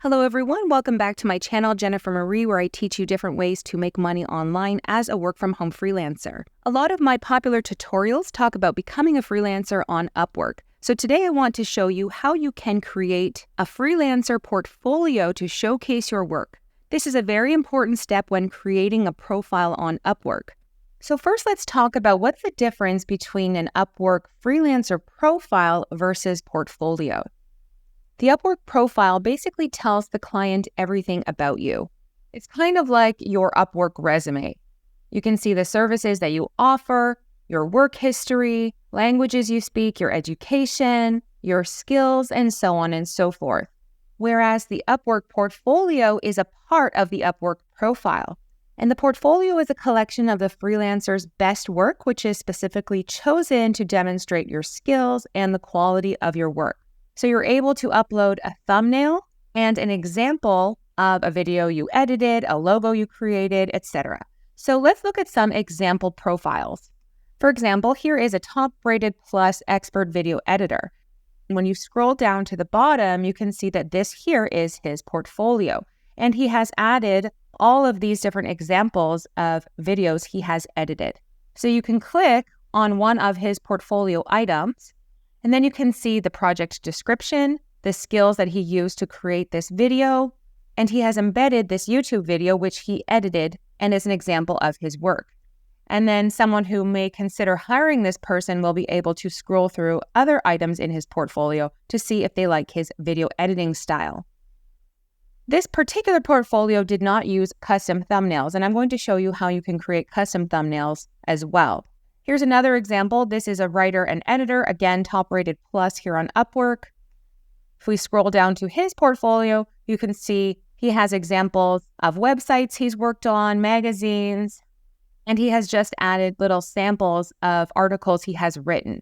Hello everyone, welcome back to my channel, Jennifer Marie, where I teach you different ways to make money online as a work-from-home freelancer. A lot of my popular tutorials talk about becoming a freelancer on Upwork. So today I want to show you how you can create a freelancer portfolio to showcase your work. This is a very important step when creating a profile on Upwork. So first let's talk about what's the difference between an Upwork freelancer profile versus portfolio. The Upwork profile basically tells the client everything about you. It's kind of like your Upwork resume. You can see the services that you offer, your work history, languages you speak, your education, your skills, and so on and so forth. Whereas the Upwork portfolio is a part of the Upwork profile. And the portfolio is a collection of the freelancer's best work, which is specifically chosen to demonstrate your skills and the quality of your work. So you're able to upload a thumbnail and an example of a video you edited, a logo you created, etc. So let's look at some example profiles. For example, here is a top-rated plus expert video editor. When you scroll down to the bottom, you can see that this here is his portfolio. And he has added all of these different examples of videos he has edited. So you can click on one of his portfolio items, and then you can see the project description, the skills that he used to create this video, and he has embedded this YouTube video which he edited and is an example of his work. And then someone who may consider hiring this person will be able to scroll through other items in his portfolio to see if they like his video editing style. This particular portfolio did not use custom thumbnails, and I'm going to show you how you can create custom thumbnails as well. Here's another example. This is a writer and editor, again, top-rated plus here on Upwork. If we scroll down to his portfolio, you can see he has examples of websites he's worked on, magazines, and he has just added little samples of articles he has written.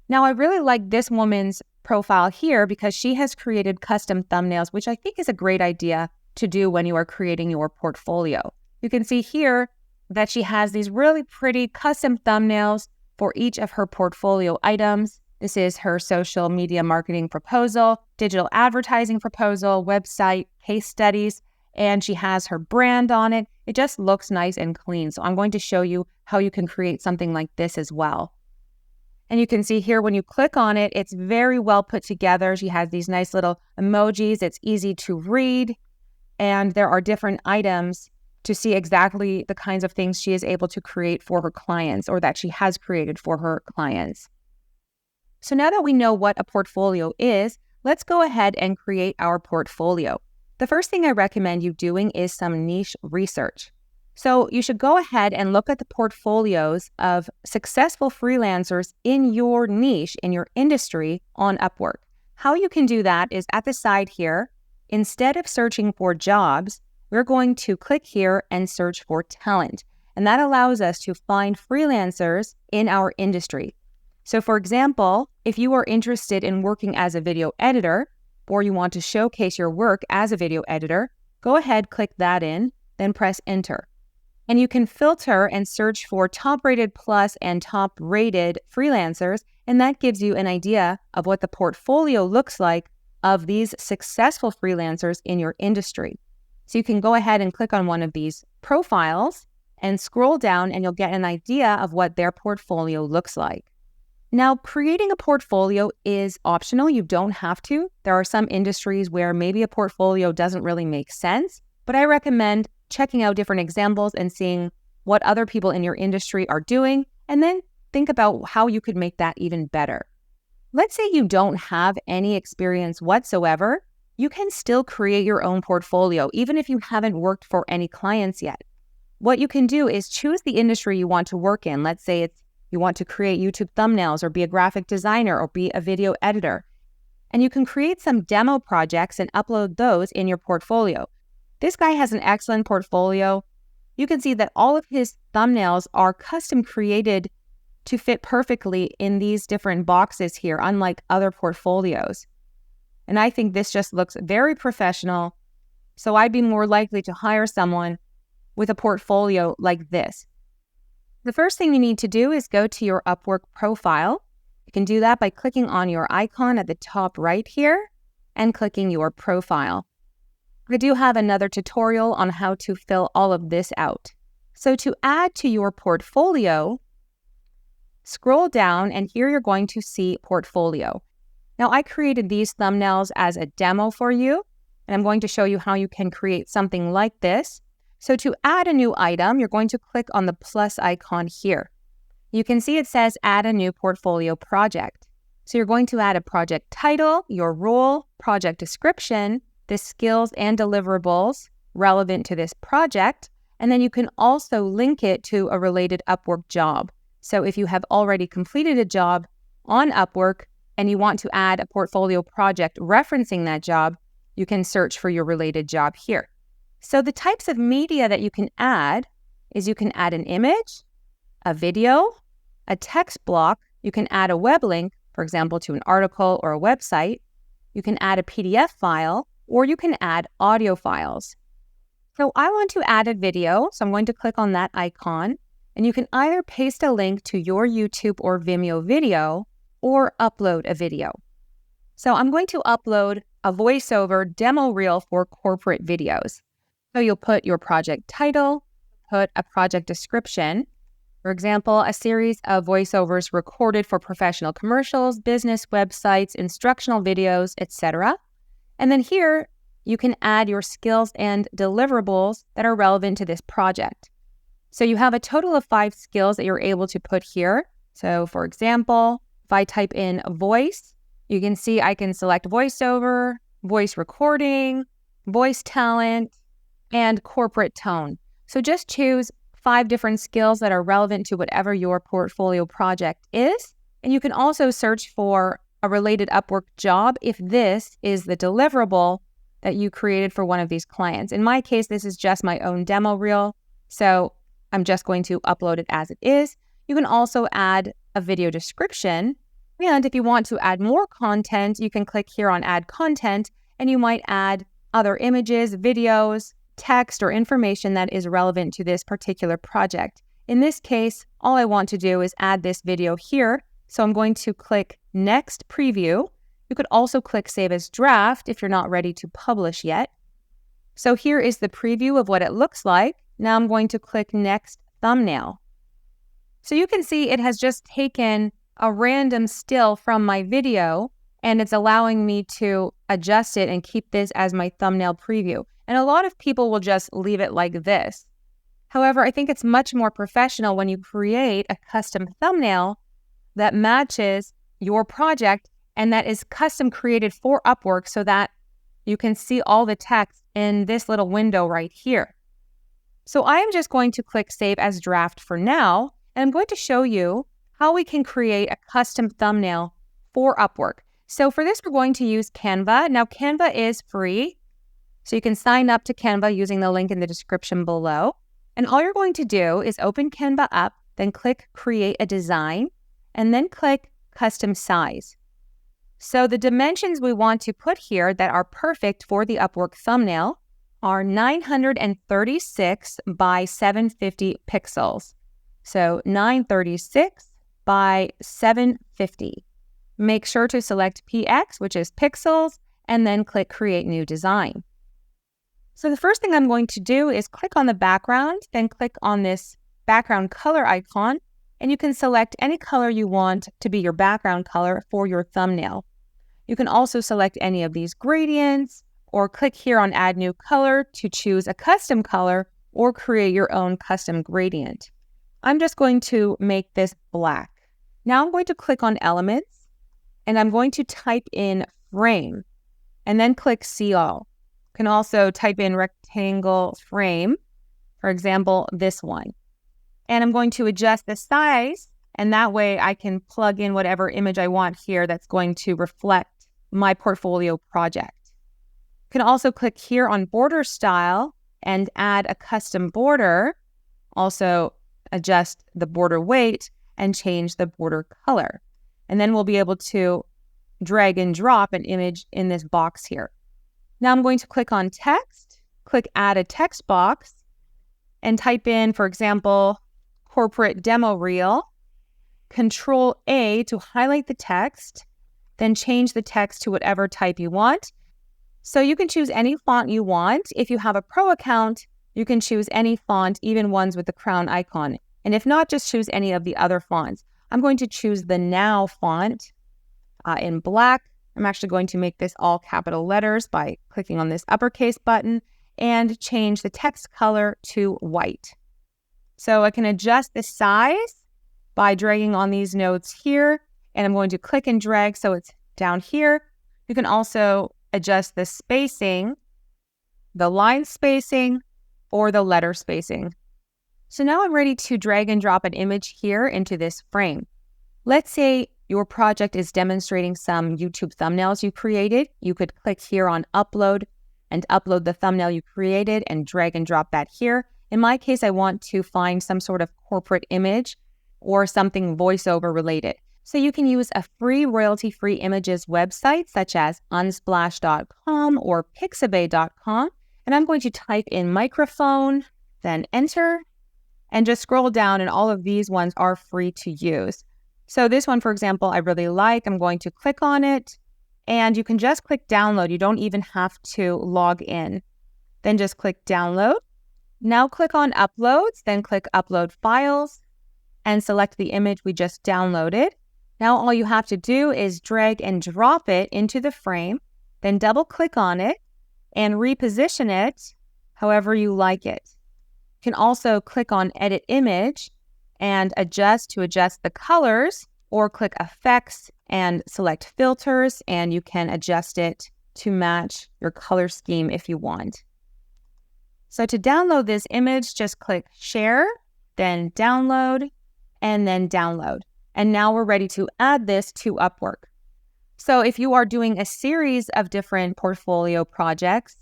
Now, I really like this woman's profile here because she has created custom thumbnails, which I think is a great idea to do when you are creating your portfolio. You can see here that she has these really pretty custom thumbnails for each of her portfolio items. This is her social media marketing proposal, digital advertising proposal, website, case studies, and she has her brand on it. It just looks nice and clean. So I'm going to show you how you can create something like this as well. And you can see here when you click on it, it's very well put together. She has these nice little emojis. It's easy to read, and there are different items to see exactly the kinds of things she is able to create for her clients or that she has created for her clients. So now that we know what a portfolio is, let's go ahead and create our portfolio. The first thing I recommend you doing is some niche research. So you should go ahead and look at the portfolios of successful freelancers in your niche, in your industry on Upwork. How you can do that is at the side here, instead of searching for jobs, we're going to click here and search for talent. And that allows us to find freelancers in our industry. So for example, if you are interested in working as a video editor, or you want to showcase your work as a video editor, go ahead, click that in, then press enter. And you can filter and search for top-rated plus and top-rated freelancers, and that gives you an idea of what the portfolio looks like of these successful freelancers in your industry. So you can go ahead and click on one of these profiles and scroll down and you'll get an idea of what their portfolio looks like. Now, creating a portfolio is optional. You don't have to. There are some industries where maybe a portfolio doesn't really make sense, but I recommend checking out different examples and seeing what other people in your industry are doing, and then think about how you could make that even better. Let's say you don't have any experience whatsoever. You can still create your own portfolio, even if you haven't worked for any clients yet. What you can do is choose the industry you want to work in. Let's say you want to create YouTube thumbnails or be a graphic designer or be a video editor. And you can create some demo projects and upload those in your portfolio. This guy has an excellent portfolio. You can see that all of his thumbnails are custom created to fit perfectly in these different boxes here, unlike other portfolios. And I think this just looks very professional. So I'd be more likely to hire someone with a portfolio like this. The first thing you need to do is go to your Upwork profile. You can do that by clicking on your icon at the top right here and clicking your profile. I do have another tutorial on how to fill all of this out. So to add to your portfolio, scroll down and here you're going to see Portfolio. Now I created these thumbnails as a demo for you, and I'm going to show you how you can create something like this. So to add a new item, you're going to click on the plus icon here. You can see it says add a new portfolio project. So you're going to add a project title, your role, project description, the skills and deliverables relevant to this project, and then you can also link it to a related Upwork job. So if you have already completed a job on Upwork and you want to add a portfolio project referencing that job, you can search for your related job here. So the types of media that you can add is you can add an image, a video, a text block, you can add a web link, for example, to an article or a website, you can add a PDF file, or you can add audio files. So I want to add a video, so I'm going to click on that icon, and you can either paste a link to your YouTube or Vimeo video, or upload a video. So I'm going to upload a voiceover demo reel for corporate videos. So you'll put your project title, put a project description, for example, a series of voiceovers recorded for professional commercials, business websites, instructional videos, etc. And then here, you can add your skills and deliverables that are relevant to this project. So you have a total of 5 skills that you're able to put here. So for example, if I type in voice, you can see I can select voiceover, voice recording, voice talent, and corporate tone. So just choose 5 different skills that are relevant to whatever your portfolio project is. And you can also search for a related Upwork job if this is the deliverable that you created for one of these clients. In my case, this is just my own demo reel, so I'm just going to upload it as it is. You can also add a video description, and if you want to add more content, you can click here on Add Content, and you might add other images, videos, text, or information that is relevant to this particular project. In this case, all I want to do is add this video here, so I'm going to click Next Preview. You could also click Save as Draft if you're not ready to publish yet. So here is the preview of what it looks like. Now I'm going to click Next Thumbnail. So you can see it has just taken a random still from my video and it's allowing me to adjust it and keep this as my thumbnail preview. And a lot of people will just leave it like this. However, I think it's much more professional when you create a custom thumbnail that matches your project and that is custom created for Upwork so that you can see all the text in this little window right here. So I am just going to click Save as Draft for now, and I'm going to show you how we can create a custom thumbnail for Upwork. So for this, we're going to use Canva. Now, Canva is free, so you can sign up to Canva using the link in the description below. And all you're going to do is open Canva up, then click Create a Design, and then click Custom Size. So the dimensions we want to put here that are perfect for the Upwork thumbnail are 936 by 750 pixels. So 936 by 750. Make sure to select PX, which is pixels, and then click Create New Design. So the first thing I'm going to do is click on the background, then click on this background color icon, and you can select any color you want to be your background color for your thumbnail. You can also select any of these gradients or click here on Add New Color to choose a custom color or create your own custom gradient. I'm just going to make this black. Now I'm going to click on Elements and I'm going to type in Frame and then click See All. You can also type in Rectangle Frame, for example, this one. And I'm going to adjust the size, and that way I can plug in whatever image I want here that's going to reflect my portfolio project. You can also click here on Border Style and add a custom border. Also adjust the border weight and change the border color. And then we'll be able to drag and drop an image in this box here. Now I'm going to click on Text, click Add a Text Box, and type in, for example, Corporate Demo Reel. Control A to highlight the text, then change the text to whatever type you want. So you can choose any font you want. If you have a pro account, you can choose any font, even ones with the crown icon. And if not, just choose any of the other fonts. I'm going to choose the Now font in black. I'm actually going to make this all capital letters by clicking on this uppercase button and change the text color to white. So I can adjust the size by dragging on these nodes here, and I'm going to click and drag so it's down here. You can also adjust the spacing, the line spacing, or the letter spacing. So now I'm ready to drag and drop an image here into this frame. Let's say your project is demonstrating some YouTube thumbnails you created. You could click here on upload and upload the thumbnail you created and drag and drop that here. In my case, I want to find some sort of corporate image or something voiceover related. So you can use a free royalty-free images website such as unsplash.com or pixabay.com. And I'm going to type in microphone, then enter, and just scroll down, and all of these ones are free to use. So this one, for example, I really like. I'm going to click on it, and you can just click download. You don't even have to log in. Then just click download. Now click on uploads, then click upload files, and select the image we just downloaded. Now all you have to do is drag and drop it into the frame, then double click on it and reposition it however you like it. You can also click on edit image and adjust the colors, or click effects and select filters, and you can adjust it to match your color scheme if you want. So to download this image, just click share, then download, and then download. And now we're ready to add this to Upwork. So if you are doing a series of different portfolio projects,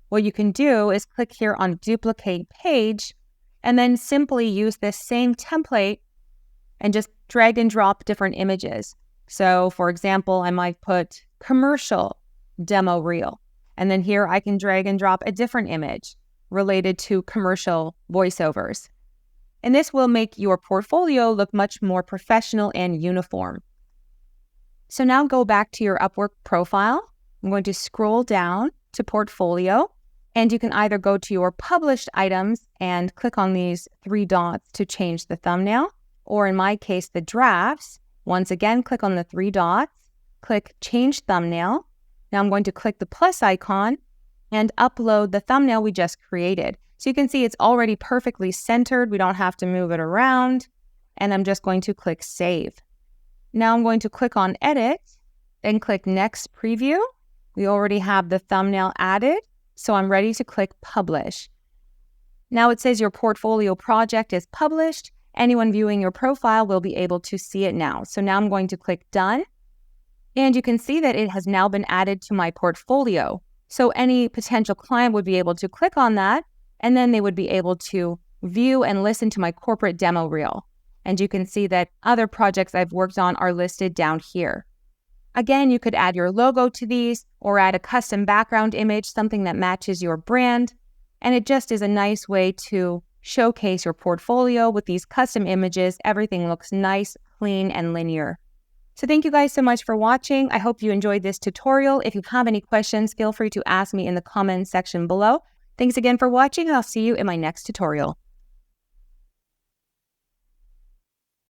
what you can do is click here on duplicate page, and then simply use this same template and just drag and drop different images. So for example, I might put commercial demo reel, and then here I can drag and drop a different image related to commercial voiceovers. And this will make your portfolio look much more professional and uniform. So now go back to your Upwork profile. I'm going to scroll down to portfolio, and you can either go to your published items and click on these three dots to change the thumbnail, or in my case, the drafts. Once again, click on the three dots, click change thumbnail. Now I'm going to click the plus icon and upload the thumbnail we just created. So you can see it's already perfectly centered. We don't have to move it around. And I'm just going to click save. Now I'm going to click on edit and click next preview. We already have the thumbnail added, so I'm ready to click publish. Now it says your portfolio project is published. Anyone viewing your profile will be able to see it now. So now I'm going to click done. And you can see that it has now been added to my portfolio. So any potential client would be able to click on that, and then they would be able to view and listen to my corporate demo reel. And you can see that other projects I've worked on are listed down here. Again, you could add your logo to these or add a custom background image, something that matches your brand. And it just is a nice way to showcase your portfolio with these custom images. Everything looks nice, clean, and linear. So thank you guys so much for watching. I hope you enjoyed this tutorial. If you have any questions, feel free to ask me in the comments section below. Thanks again for watching, and I'll see you in my next tutorial.